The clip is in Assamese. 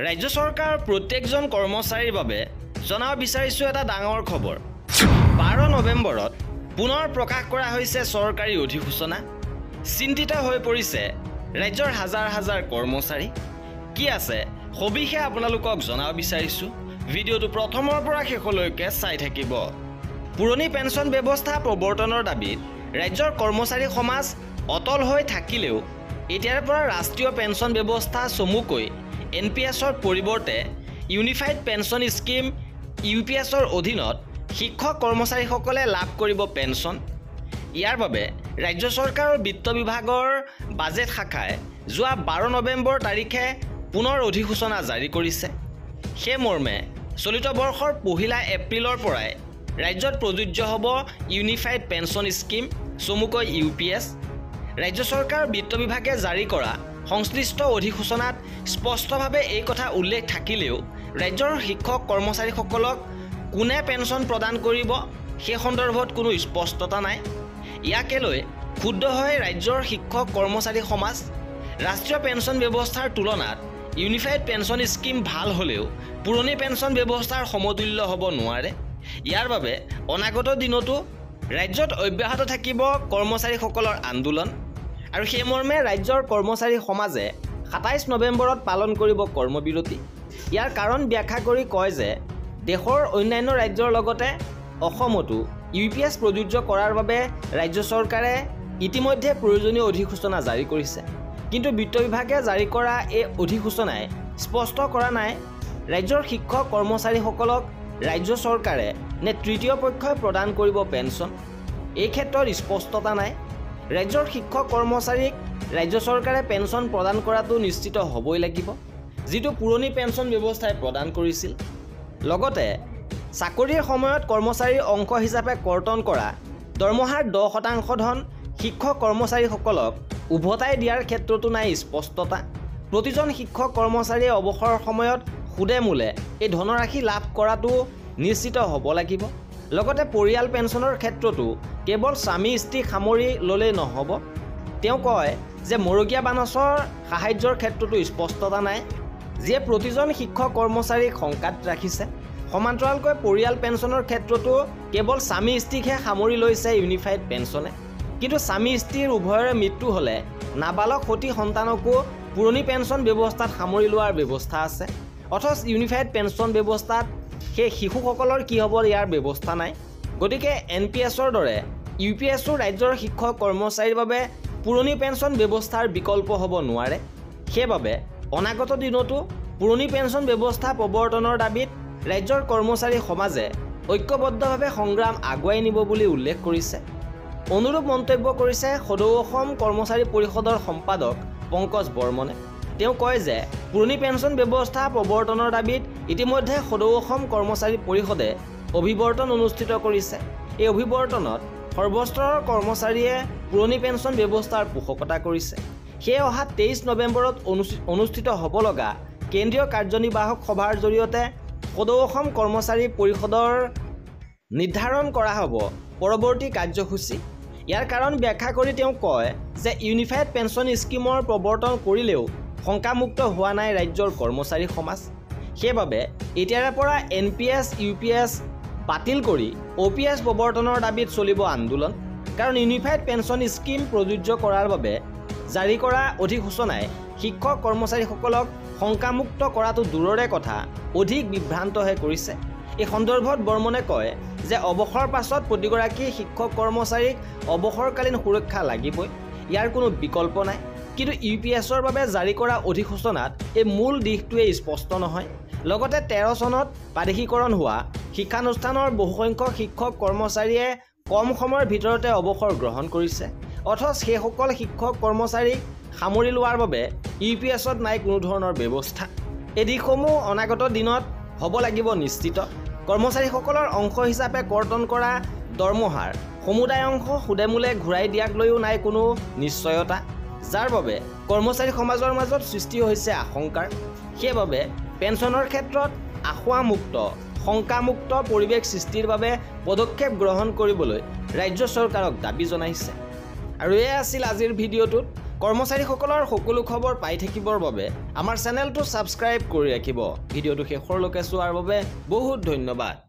ৰাজ্য চৰকাৰ প্ৰত্যেকজন কৰ্মচাৰীৰ বাবে জনাব বিচাৰিছো এটা ডাঙৰ খবৰ। 12 নৱেম্বৰত পুনৰ প্ৰকাশ কৰা হৈছে চৰকাৰী অধিসূচনা। চিন্তিত হৈ পৰিছে ৰাজ্যৰ হাজাৰ হাজাৰ কৰ্মচাৰী। কি আছে সবিশেষ আপোনালোকক জনাব বিচাৰিছো। ভিডিঅ'টো প্ৰথমৰ পৰা শেষলৈকে চাই থাকিব। পুৰণি পেঞ্চন ব্যৱস্থা প্ৰৱৰ্তনৰ দাবীত ৰাজ্যৰ কৰ্মচাৰী সমাজ অটল হৈ থাকিলেও এতিয়াৰ পৰা ৰাষ্ট্ৰীয় পেঞ্চন ব্যৱস্থা চমুকৈ NPSৰ পৰিৱৰ্তে ইউনিফাইড পেঞ্চন স্কিম UPSৰ অধীনত শিক্ষক কৰ্মচাৰীসকলে লাভ কৰিব পেঞ্চন। ইয়াৰ বাবে ৰাজ্য চৰকাৰৰ বিত্ত বিভাগৰ বাজেট শাখাই যোৱা 12 নৱেম্বৰ তাৰিখে পুনৰ অধিসূচনা জাৰি কৰিছে। সেই মৰ্মে চলিত বৰ্ষৰ 1 এপ্ৰিলৰ পৰাই ৰাজ্যত প্ৰযোজ্য হ'ব ইউনিফাইড পেঞ্চন স্কিম চমুকৈ UPS। ৰাজ্য চৰকাৰৰ বিত্ত বিভাগে জাৰি কৰা সংশ্লিষ্ট অধিসূচনাত স্পষ্টভাৱে এই কথা উল্লেখ থাকিলেও ৰাজ্যৰ শিক্ষক কৰ্মচাৰীসকলক কোনে পেঞ্চন প্ৰদান কৰিব সেই সন্দৰ্ভত কোনো স্পষ্টতা নাই। ইয়াকে লৈ ক্ষুব্ধ হৈ ৰাজ্যৰ শিক্ষক কৰ্মচাৰী সমাজ ৰাষ্ট্ৰীয় পেঞ্চন ব্যৱস্থাৰ তুলনাত ইউনিফাইড পেঞ্চন স্কিম ভাল হ'লেও পুৰণি পেঞ্চন ব্যৱস্থাৰ সমতুল্য হ'ব নোৱাৰে। ইয়াৰ বাবে অনাগত দিনতো ৰাজ্যত অব্যাহত থাকিব কৰ্মচাৰীসকলৰ আন্দোলন। আৰু সেই মৰ্মে ৰাজ্যৰ কৰ্মচাৰী সমাজে 27 নৱেম্বৰত পালন কৰিব কৰ্মবিৰতি। ইয়াৰ কাৰণ ব্যাখ্যা কৰি কয় যে দেশৰ অন্যান্য ৰাজ্যৰ লগতে অসমতো UPS প্ৰযোজ্য কৰাৰ বাবে ৰাজ্য চৰকাৰে ইতিমধ্যে প্ৰয়োজনীয় অধিসূচনা জাৰি কৰিছে। কিন্তু বিত্ত বিভাগে জাৰি কৰা এই অধিসূচনাই স্পষ্ট কৰা নাই ৰাজ্যৰ শিক্ষক কৰ্মচাৰীসকলক ৰাজ্য চৰকাৰে নে তৃতীয় পক্ষই প্ৰদান কৰিব পেঞ্চন। এই ক্ষেত্ৰত স্পষ্টতা নাই। ৰাজ্যৰ শিক্ষক কৰ্মচাৰীক ৰাজ্য চৰকাৰে পেঞ্চন প্ৰদান কৰাটো নিশ্চিত হ'বই লাগিব, যিটো পুৰণি পেঞ্চন ব্যৱস্থাই প্ৰদান কৰিছিল। লগতে চাকৰিৰ সময়ত কৰ্মচাৰীৰ অংশ হিচাপে কৰ্তন কৰা দৰমহাৰ 10% ধন শিক্ষক কৰ্মচাৰীসকলক উভতাই দিয়াৰ ক্ষেত্ৰতো নাই স্পষ্টতা। প্ৰতিজন শিক্ষক কৰ্মচাৰীয়ে অৱসৰৰ সময়ত সুদে মূলে এই ধনৰাশি লাভ কৰাটো নিশ্চিত হ'ব লাগিব। লগতে পৰিয়াল পেঞ্চনৰ ক্ষেত্ৰতো কেৱল স্বামী স্ত্ৰীক সামৰি ল'লেই নহ'ব। তেওঁ কয় যে মৰগীয়া বানচৰ সাহায্যৰ ক্ষেত্ৰতো স্পষ্টতা নাই, যিয়ে প্ৰতিজন শিক্ষক কৰ্মচাৰীক শংকাত ৰাখিছে। সমান্তৰালকৈ পৰিয়াল পেঞ্চনৰ ক্ষেত্ৰতো কেৱল স্বামী স্ত্ৰীকহে সামৰি লৈছে ইউনিফাইড পেঞ্চনে। কিন্তু স্বামী স্ত্ৰীৰ উভয়ৰে মৃত্যু হ'লে নাবালক সতি সন্তানকো পুৰণি পেঞ্চন ব্যৱস্থাত সামৰি লোৱাৰ ব্যৱস্থা আছে। অথচ ইউনিফাইড পেঞ্চন ব্যৱস্থাত সেই শিশুসকলৰ কি হ'ব ইয়াৰ ব্যৱস্থা নাই। গতিকে NPSৰ দৰে UPSও ৰাজ্যৰ শিক্ষক কৰ্মচাৰীৰ বাবে পুৰণি পেঞ্চন ব্যৱস্থাৰ বিকল্প হ'ব নোৱাৰে। সেইবাবে অনাগত দিনতো পুৰণি পেঞ্চন ব্যৱস্থা প্ৰৱৰ্তনৰ দাবীত ৰাজ্যৰ কৰ্মচাৰী সমাজে ঐক্যবদ্ধভাৱে সংগ্ৰাম আগুৱাই নিব বুলি উল্লেখ কৰিছে। অনুৰূপ মন্তব্য কৰিছে সদৌ অসম কৰ্মচাৰী পৰিষদৰ সম্পাদক পংকজ বৰ্মনে। তেওঁ কয় যে পুৰণি পেঞ্চন ব্যৱস্থা প্ৰৱৰ্তনৰ দাবীত ইতিমধ্যে সদৌ অসম কৰ্মচাৰী পৰিষদে অভিৱৰ্তন অনুষ্ঠিত কৰিছে। এই অভিৱৰ্তনত সৰ্বস্তৰৰ কৰ্মচাৰীয়ে পুৰণি পেঞ্চন ব্যৱস্থাৰ পোষকতা কৰিছে। সেয়ে অহা 23 নৱেম্বৰত অনুষ্ঠিত হ'ব লগা কেন্দ্ৰীয় কাৰ্যনিৰ্বাহক সভাৰ জৰিয়তে সদৌ অসম কৰ্মচাৰী পৰিষদৰ নিৰ্ধাৰণ কৰা হ'ব পৰৱৰ্তী কাৰ্যসূচী। ইয়াৰ কাৰণ ব্যাখ্যা কৰি তেওঁ কয় যে ইউনিফাইড পেঞ্চন স্কিমৰ প্ৰৱৰ্তন কৰিলেও শংকামুক্ত হোৱা নাই ৰাজ্যৰ কৰ্মচাৰী সমাজ। সেইবাবে এতিয়াৰে পৰা NPS UPS বাতিল কৰি OPS প্ৰৱৰ্তনৰ দাবীত চলিব আন্দোলন। কাৰণ ইউনিফাইড পেঞ্চন স্কিম প্ৰযোজ্য কৰাৰ বাবে জাৰি কৰা অধিসূচনাই শিক্ষক কৰ্মচাৰীসকলক শংকামুক্ত কৰাটো দূৰৰে কথা অধিক বিভ্ৰান্তহে কৰিছে। এই সন্দৰ্ভত বৰ্মনে কয় যে অৱসৰৰ পাছত প্ৰতিগৰাকী শিক্ষক কৰ্মচাৰীক অৱসৰকালীন সুৰক্ষা লাগিবই, ইয়াৰ কোনো বিকল্প নাই। কিন্তু UPSৰ বাবে জাৰি কৰা অধিসূচনাত এই মূল দিশটোৱে স্পষ্ট নহয়। লগতে 13 চনত প্ৰাদেশিকৰণ হোৱা শিক্ষানুষ্ঠানৰ বহুসংখ্যক শিক্ষক কৰ্মচাৰীয়ে কম সময়ৰ ভিতৰতে অৱসৰ গ্ৰহণ কৰিছে। অথচ সেইসকল শিক্ষক কৰ্মচাৰীক সামৰি লোৱাৰ বাবে UPSত নাই কোনো ধৰণৰ ব্যৱস্থা। এই দিশসমূহ অনাগত দিনত হ'ব লাগিব নিশ্চিত। কৰ্মচাৰীসকলৰ অংশ হিচাপে কৰ্তন কৰা দৰমহাৰ সমুদায় অংশ সুদে মূলে ঘূৰাই দিয়াক লৈও নাই কোনো নিশ্চয়তা, যাৰ বাবে কৰ্মচাৰী সমাজৰ মাজত সৃষ্টি হৈছে আশংকাৰ। সেইবাবে পেঞ্চনৰ ক্ষেত্ৰত আশামুক্ত শংকামুক্ত পৰিৱেশ সৃষ্টিৰ বাবে পদক্ষেপ গ্ৰহণ কৰিবলৈ ৰাজ্য চৰকাৰক দাবী জনাইছে। আৰু এয়া আছিল আজিৰ ভিডিঅ'টোত। কৰ্মচাৰীসকলৰ সকলো খবৰ পাই থাকিবৰ বাবে আমাৰ চেনেলটো ছাবস্ক্ৰাইব কৰি ৰাখিব। ভিডিঅ'টো শেষৰলৈকে চোৱাৰ বাবে বহুত ধন্যবাদ।